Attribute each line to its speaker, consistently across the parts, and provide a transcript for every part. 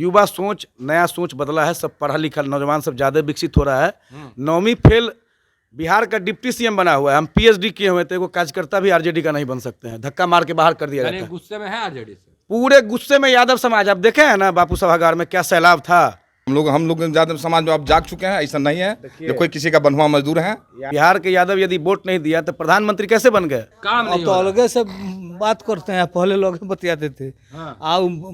Speaker 1: युवा सोच, नया सोच बदला है। सब पढ़ा लिखा नौजवान सब ज़्यादा विकसित हो रहा है। 9वीं फेल बिहार का डिप्टी सीएम बना हुआ है। हम पीएचडी किए हुए थे, वो कार्यकर्ता भी आरजेडी का नहीं बन सकते हैं, धक्का मार के बाहर कर दिया जाता है।
Speaker 2: गुस्से में है आरजेडी से,
Speaker 1: पूरे गुस्से में यादव समाज। आप देखे हैं ना बापू सभागार में क्या सैलाब था।
Speaker 3: हम लोग यादव समाज में अब जाग चुके हैं। ऐसा नहीं है जो कोई किसी का बंधुआ मजदूर है।
Speaker 1: बिहार के यादव यदि वोट नहीं दिया तो प्रधानमंत्री कैसे बन गए।
Speaker 2: काम नहीं
Speaker 4: अब तो
Speaker 2: हो रहा।
Speaker 4: अलगे से बात करते हैं, पहले लोग बतियाते थे।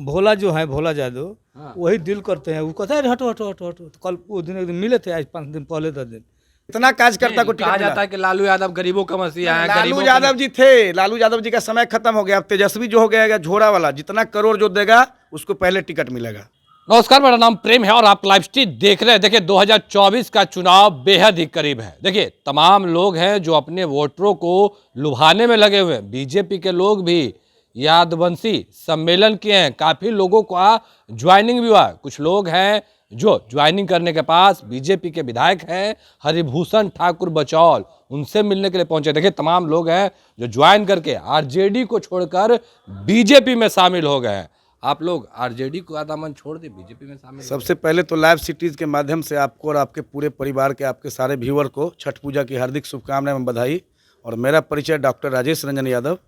Speaker 4: भोला जो है, भोला यादव, वही डील करते हैं। वो कहते हैं हटो हटो हटो हटो। तो कल वो दिन एक दिन मिले थे, आज 5 दिन पहले 10 दिन।
Speaker 1: इतना कार्यकर्ता को
Speaker 2: कहा
Speaker 1: टिकट
Speaker 2: जाता है कि लालू यादव गरीबों का मसीहा है।
Speaker 1: लालू यादव जी थे, लालू यादव जी का समय खत्म हो गया। अब तेजस्वी जो हो गया झोरा वाला, जितना करोड़ जो देगा उसको पहले टिकट मिलेगा।
Speaker 2: नमस्कार, मेरा नाम प्रेम है और आप लाइव स्ट्रीम देख रहे हैं। देखिए 2024 का चुनाव बेहद ही करीब है। देखिए तमाम लोग हैं जो अपने वोटरों को लुभाने में लगे हुए हैं। बीजेपी के लोग भी यादवंशी सम्मेलन किए हैं, काफी लोगों का ज्वाइनिंग भी हुआ। कुछ लोग हैं जो ज्वाइनिंग करने के पास बीजेपी के विधायक हैं हरिभूषण ठाकुर बचौल, उनसे मिलने के लिए पहुंचे। देखिए तमाम लोग हैं जो ज्वाइन करके आरजेडी को छोड़कर बीजेपी में शामिल हो गए हैं। आप लोग आरजेडी को दामन छोड़ दे बीजेपी में शामिल।
Speaker 1: सबसे पहले तो लाइव सिटीज के माध्यम से आपको और आपके पूरे परिवार के, आपके सारे व्यूअर को छठ पूजा की हार्दिक शुभकामनाएं एवं बधाई। और मेरा परिचय डॉक्टर राजेश रंजन यादव,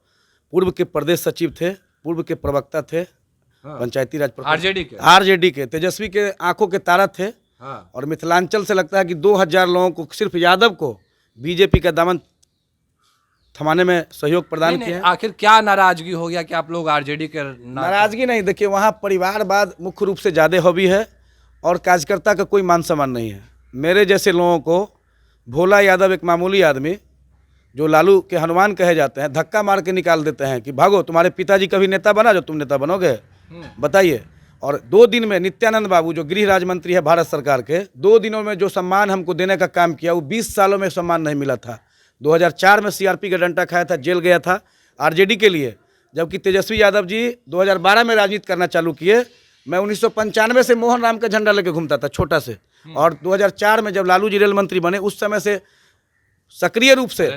Speaker 1: पूर्व के प्रदेश सचिव थे, पूर्व के प्रवक्ता थे, पंचायती राज आरजेडी के तेजस्वी के आंखों के तारा थे। और मिथिलांचल से लगता है कि 2000 लोगों को, सिर्फ यादव को बीजेपी का दामन थमाने में सहयोग प्रदान किया है।
Speaker 2: आखिर क्या नाराजगी हो गया कि आप लोग आरजेडी के?
Speaker 1: नाराजगी नहीं, देखिए वहाँ परिवारवाद मुख्य रूप से ज़्यादा हॉबी है और कार्यकर्ता का कोई मान सम्मान नहीं है। मेरे जैसे लोगों को भोला यादव, एक मामूली आदमी जो लालू के हनुमान कहे जाते हैं, धक्का मार के निकाल देते हैं कि भागो, तुम्हारे पिताजी कभी नेता बना जो तुम नेता बनोगे, बताइए। और 2 दिन में नित्यानंद बाबू जो गृह राज्य मंत्री है भारत सरकार के, 2 दिनों में जो सम्मान हमको देने का काम किया, वो 20 सालों में सम्मान नहीं मिला था। 2004 में सीआरपी का डंडा खाया था, जेल गया था आरजेडी के लिए। जबकि तेजस्वी यादव जी 2012 में राजनीति करना चालू किए। मैं 1995 से मोहन राम का झंडा लेके घूमता था छोटा से, और 2004 में जब लालू जी रेल मंत्री बने उस समय से सक्रिय रूप से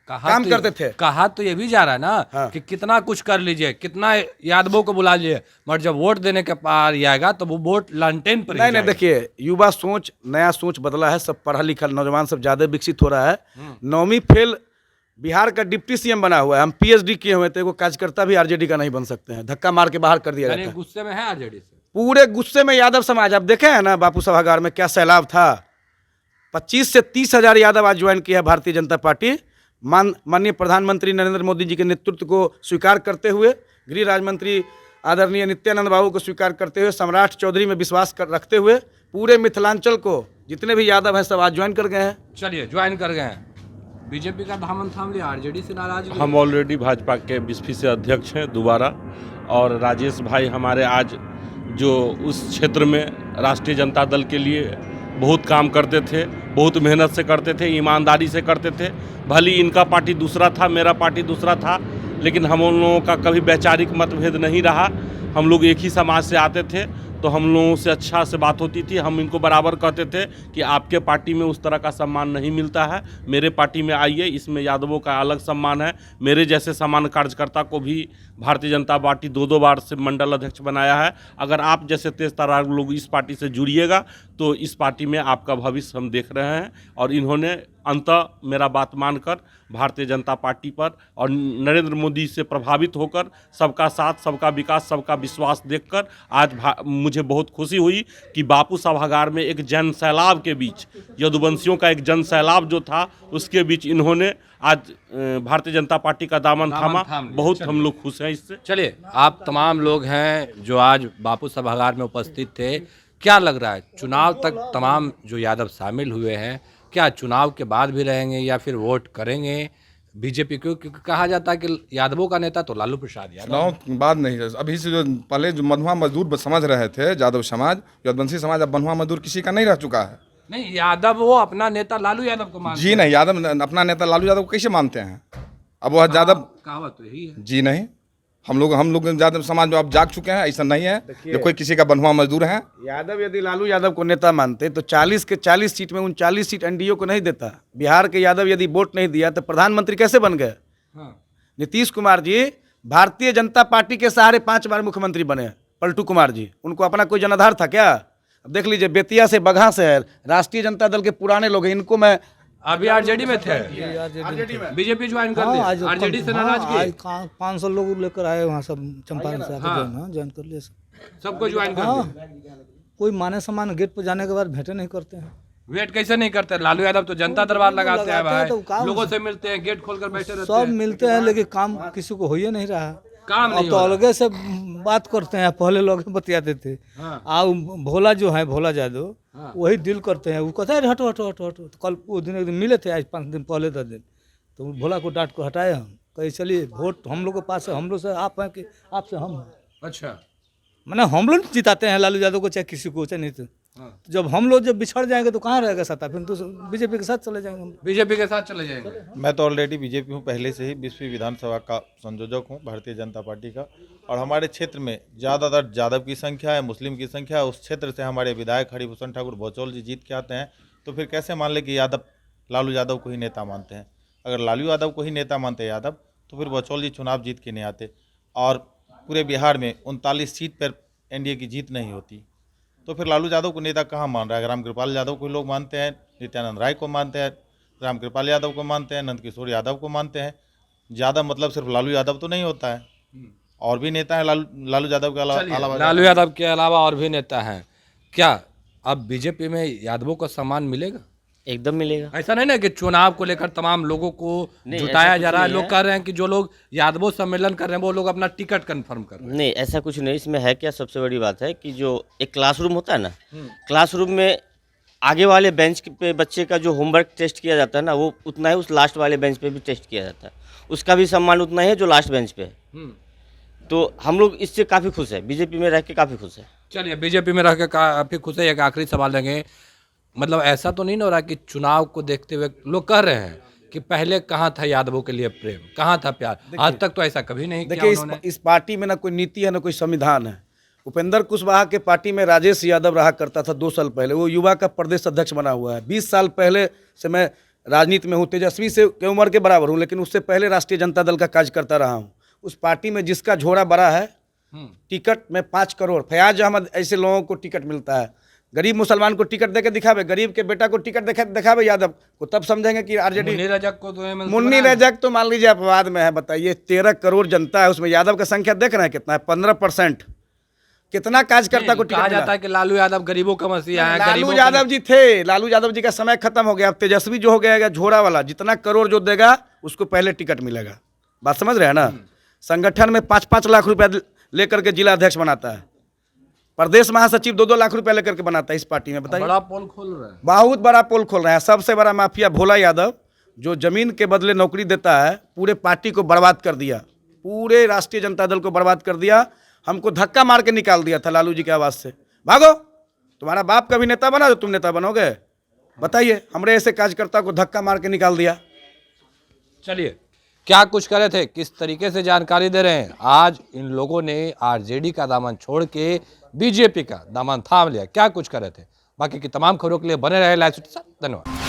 Speaker 1: काम करते थे।
Speaker 2: कहा तो ये भी जा रहा है ना कि कितना कुछ कर लीजिए, कितना यादवों को बुला लीजिए, मगर जब वोट देने के पार आएगा तो वो वोट लालटेन पर
Speaker 1: नहीं। देखिए युवा सोच, नया सोच बदला है। सब पढ़ा लिखा नौजवान सब ज़्यादा विकसित हो रहा है। 9वीं फेल बिहार का डिप्टी सीएम बना हुआ है। हम पीएचडी किए हुए थे, वो कार्यकर्ता भी आरजेडी का नहीं बन सकते हैं, धक्का मार के बाहर कर दिया जाता है।
Speaker 2: गुस्से में है आरजेडी से,
Speaker 1: पूरे गुस्से में यादव समाज। आप देखे हैं ना बापू सभागार में क्या सैलाब था। 25 से 30 हजार यादव आज ज्वाइन किया है भारतीय जनता पार्टी। माननीय प्रधानमंत्री नरेंद्र मोदी जी के नेतृत्व को स्वीकार करते हुए, गृह राज्य मंत्री आदरणीय नित्यानंद बाबू को स्वीकार करते हुए, सम्राट चौधरी में विश्वास रखते हुए पूरे मिथिलांचल को जितने भी यादव हैं सब आज ज्वाइन कर गए हैं।
Speaker 2: चलिए ज्वाइन कर गए हैं। बीजेपी का दामन थाम लिया, आरजेडी से नाराज।
Speaker 5: हम ऑलरेडी भाजपा के 20 से अध्यक्ष हैं दोबारा। और राजेश भाई हमारे आज जो उस क्षेत्र में राष्ट्रीय जनता दल के लिए बहुत काम करते थे, बहुत मेहनत से करते थे, ईमानदारी से करते थे। भले इनका पार्टी दूसरा था, मेरा पार्टी दूसरा था, लेकिन हम लोगों का कभी वैचारिक मतभेद नहीं रहा। हम लोग एक ही समाज से आते थे, तो हम लोगों से अच्छा से बात होती थी। हम इनको बराबर कहते थे कि आपके पार्टी में उस तरह का सम्मान नहीं मिलता है, मेरे पार्टी में आइए, इसमें यादवों का अलग सम्मान है। मेरे जैसे समान कार्यकर्ता को भी भारतीय जनता पार्टी 2 बार से मंडल अध्यक्ष बनाया है। अगर आप जैसे तेज तर्रार लोग इस पार्टी से जुड़िएगा तो इस पार्टी में आपका भविष्य हम देख रहे हैं। और इन्होंने अंततः मेरा बात मानकर भारतीय जनता पार्टी पर और नरेंद्र मोदी से प्रभावित होकर सबका साथ, सबका विकास, सबका विश्वास देखकर आज मुझे बहुत खुशी हुई कि बापू सभागार में एक जन सैलाब के बीच, यदुवंशियों का एक जन सैलाब जो था उसके बीच इन्होंने आज भारतीय जनता पार्टी का दामन थामा। बहुत हम लोग खुश हैं इससे।
Speaker 2: चलिए, आप तमाम लोग हैं जो आज बापू सभागार में उपस्थित थे, क्या लग रहा है चुनाव तक तमाम जो यादव शामिल हुए हैं, क्या चुनाव के बाद भी रहेंगे या फिर वोट करेंगे बीजेपी को? क्योंकि कहा जाता है कि यादवों का नेता तो लालू प्रसाद यादव।
Speaker 3: चुनाव बाद नहीं, अभी से जो पहले जो बंधुआ मजदूर समझ रहे थे यादव समाज, यादवंशी समाज, अब बंधुआ मजदूर किसी का नहीं रह चुका है।
Speaker 2: नहीं, यादव वो अपना नेता लालू यादव को मानते
Speaker 3: जी नहीं, यादव अपना नेता लालू यादव को कैसे मानते हैं? अब वो यादव
Speaker 2: कहावत तो यही है।
Speaker 3: जी नहीं, हम लोग यादव समाज में अब जाग चुके हैं। ऐसा नहीं है जो कोई किसी का बंधुआ मजदूर है।
Speaker 1: यादव यदि लालू यादव को नेता मानते तो 40 के 40 सीट में 39 सीट एनडीए को नहीं देता। बिहार के यादव यदि वोट नहीं दिया तो प्रधानमंत्री कैसे बन गए? नीतीश कुमार जी भारतीय जनता पार्टी के सहारे 5 बार मुख्यमंत्री बने। पलटू कुमार जी, उनको अपना कोई जनाधार था क्या? अब देख लीजिए, बेतिया से, बगहा से है, राष्ट्रीय जनता दल के पुराने लोग हैं, इनको मैं
Speaker 2: अभी आरजेडी में थे,
Speaker 1: आरजेडी में
Speaker 2: बीजेपी ज्वाइन कर लिया, आरजेडी से नाराज
Speaker 4: आज
Speaker 2: किए,
Speaker 4: 500 लोग लेकर आए वहाँ सब चंपारण से आके ज्वाइन कर लिए सब।
Speaker 2: सबको ज्वाइन कर लिया।
Speaker 4: कोई माने सम्मान गेट पर जाने के बाद भेंटे नहीं करते हैं।
Speaker 2: वेट कैसे नहीं करते? लालू यादव तो जनता दरबार लगाते हैं
Speaker 4: लगाते हैं तो
Speaker 2: भाई,
Speaker 4: काम
Speaker 2: लोगों से मिलते हैं, गेट खोलकर बैठे रहते
Speaker 4: सब
Speaker 2: हैं,
Speaker 4: मिलते हैं लेकिन काम किसी को हो ही नहीं रहा।
Speaker 2: काम नहीं
Speaker 4: अब तो
Speaker 2: हो रहा।
Speaker 4: अलगे से बात करते हैं, पहले लोग बतियाते थे। भोला जो है, भोला यादव, वही डील करते हैं। वो कहते हैं हटो हटो हटो हटो। तो कल वो दिन एक दिन मिले थे, आज 5 दिन पहले 10 दिन, तो भोला को डांट को हटाए हम, कहे चलिए वोट हम लोग के पास है, हम लोग से आप हैं कि आपसे हम हैं।
Speaker 2: अच्छा,
Speaker 4: मैंने हम लोग जिताते हैं लालू यादव को, चाहे किसी को, चाहे नहीं तो जब हम लोग जब बिछड़ जाएंगे तो कहाँ रहेगा सत्ता? फिर तो बीजेपी के साथ चले जाएंगे हम।
Speaker 2: बीजेपी के साथ चले जाएंगे।
Speaker 6: मैं तो ऑलरेडी बीजेपी हूँ, पहले से ही 20वीं विधानसभा का संयोजक हूँ भारतीय जनता पार्टी का। और हमारे क्षेत्र में ज़्यादातर यादव की संख्या है, मुस्लिम की संख्या है। उस क्षेत्र से हमारे विधायक हरिभूषण ठाकुर बचौल जी जीत के आते हैं, तो फिर कैसे मान ले कि यादव लालू यादव को ही नेता मानते हैं? अगर लालू यादव को ही नेता मानते हैं यादव, तो फिर बचौल जी चुनाव जीत के नहीं आते। और पूरे बिहार में 39 सीट पर एनडीए की जीत नहीं होती, तो फिर लालू यादव को नेता कहाँ मान रहा है? रामकृपाल यादव को लोग मानते हैं, नित्यानंद राय को मानते हैं, रामकृपाल यादव को मानते हैं, नंदकिशोर यादव को मानते हैं। यादव मतलब सिर्फ लालू यादव तो नहीं होता है, और भी नेता है लालू यादव के अलावा।
Speaker 2: लालू यादव के अलावा और भी नेता हैं। क्या अब बीजेपी में यादवों को सम्मान मिलेगा?
Speaker 7: एकदम मिलेगा।
Speaker 2: ऐसा नहीं ना कि चुनाव को लेकर तमाम लोगों को जुटाया जा रहा है। लोग कह रहे हैं कि जो लोग यादवों सम्मेलन कर रहे हैं वो लोग अपना टिकट कंफर्म कर रहे हैं।
Speaker 7: नहीं, ऐसा कुछ नहीं। इसमें है क्या, सबसे बड़ी बात है कि जो एक क्लासरूम होता है ना, क्लासरूम में आगे वाले बेंच पे बच्चे का जो होमवर्क टेस्ट किया जाता है ना, वो उतना ही उस लास्ट वाले बेंच पे भी टेस्ट किया जाता है। उसका भी सम्मान उतना ही है जो लास्ट बेंच पे है। तो हम लोग इससे काफ़ी खुश है, बीजेपी में रह के काफ़ी खुश है।
Speaker 2: चलिए, बीजेपी में रह के काफी खुश है। एक आखिरी सवाल लेंगे, मतलब ऐसा तो नहीं ना हो रहा कि चुनाव को देखते हुए लोग कह रहे हैं कि पहले कहाँ था यादवों के लिए प्रेम, कहाँ था प्यार? आज तक तो ऐसा कभी नहीं किया
Speaker 1: देखिए,
Speaker 2: उन्होंने।
Speaker 1: इस पार्टी में ना कोई नीति है ना कोई संविधान है। उपेंद्र कुशवाहा के पार्टी में राजेश यादव रहा करता था 2 साल पहले, वो युवा का प्रदेश अध्यक्ष बना हुआ है। 20 साल पहले से मैं राजनीति में हूँ, तेजस्वी से के उम्र के बराबर हूँ, लेकिन उससे पहले राष्ट्रीय जनता दल का कार्य करता रहा हूँ। उस पार्टी में जिसका झोरा बड़ा है, टिकट में 5 करोड़, फयाज अहमद ऐसे लोगों को टिकट मिलता है। गरीब मुसलमान को टिकट देके दिखावे, गरीब के बेटा को टिकट दिखावे यादव को, तब समझेंगे कि आरजेडी।
Speaker 2: मुन्नी रजक को तो
Speaker 1: मुन्नी रजक तो मान लीजिए अपवाद में है। बताइए, 13 करोड़ जनता है, उसमें यादव का संख्या देख रहे हैं कितना है? 15%। कितना कार्यकर्ता को
Speaker 2: कहा
Speaker 1: टिकट
Speaker 2: जाता
Speaker 1: मिला?
Speaker 2: है कि लालू यादव गरीबों का मसीहा है।
Speaker 1: लालू यादव जी थे, लालू यादव जी का समय खत्म हो गया। अब तेजस्वी जो हो गया झोरा वाला, जितना करोड़ जो देगा उसको पहले टिकट मिलेगा। बात समझ रहे हैं ना? संगठन में 5-5 लाख रुपया लेकर के जिला अध्यक्ष बनाता है, प्रदेश महासचिव 2-2 लाख रुपया लेकर के बनाता है इस पार्टी में। बताइए,
Speaker 2: बड़ा पोल खोल रहा है।
Speaker 1: बहुत बड़ा पोल खोल रहे हैं। सबसे बड़ा माफिया भोला यादव, जो जमीन के बदले नौकरी देता है, पूरे पार्टी को बर्बाद कर दिया, पूरे राष्ट्रीय जनता दल को बर्बाद कर दिया। हमको धक्का मार के निकाल दिया था लालू जी की आवाज़ से, भागो, तुम्हारा बाप कभी नेता बना तो तुम नेता बनोगे? बताइए, हमारे ऐसे कार्यकर्ता को धक्का मार के निकाल दिया।
Speaker 2: चलिए, क्या कुछ करे थे, किस तरीके से जानकारी दे रहे हैं। आज इन लोगों ने आरजेडी का दामन छोड़ के बीजेपी का दामन थाम लिया। क्या कुछ करे थे। बाकी की तमाम खबरों के लिए बने रहे लाइव। धन्यवाद।